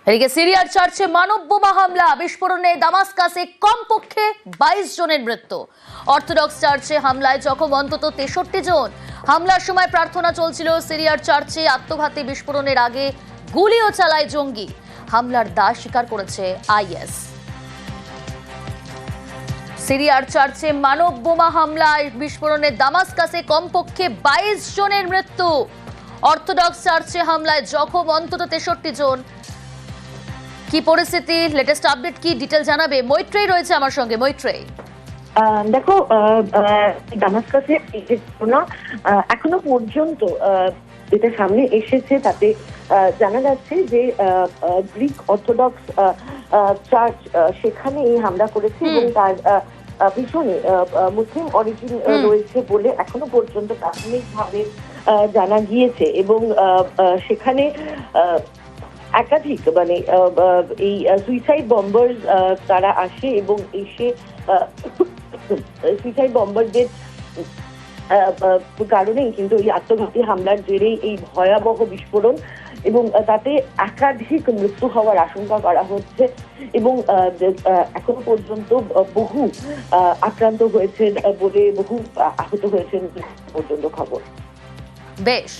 এদিকে সিরিয়ার চার্চে মানব বোমা হামলা, বিস্ফোরণে দামাস্কাসে কমপক্ষে 22 জনের মৃত্যু। অর্থোডক্স চার্চে হামলায় জখম অন্তত 63 জন। হামলার সময় প্রার্থনা চলছিল সিরিয়ার চার্চে। আত্মঘাতী বিস্ফোরণের আগে গুলিও চালায় জঙ্গি। হামলার দায় স্বীকার করেছে আইএস। সিরিয়ার চার্চে মানব বোমা হামলায় বিস্ফোরণে দামাস্কাসে কমপক্ষে 22 জনের মৃত্যু। অর্থোডক্স চার্চে হামলায় জখম অন্তত 63 জন। কি পরিস্থিতি, লেটেস্ট আপডেট কি, ডিটেল জানাবে মৈত্রেয়ী রয়েছে আমার সঙ্গে। মৈত্রেয়ী, দেখো, দামাস্কাসে এখনো পর্যন্ত যেটা সামনে এসেছে তাতে জানা যাচ্ছে যে গ্রিক অর্থোডক্স চার্চ সেখানে এই হামলা করেছে এবং তার পিছনে মুসলিম অরিজিন রয়েছে বলে এখনো পর্যন্ত প্রাথমিকভাবে জানা গিয়েছে। এবং সেখানে একাধিক এই সুইসাইড বম্বার তারা আসে এবং এসে সুইসাইড বম্বারদের কারণেই কিন্তু এই আত্মঘাতী হামলার জেরেই এই ভয়াবহ বিস্ফোরণ এবং তাতে একাধিক মৃত্যু হওয়ার আশঙ্কা করা হচ্ছে এবং এখনো পর্যন্ত বহু আক্রান্ত হয়েছেন বলে, বহু আহত হয়েছেন পর্যন্ত খবর। বেশ।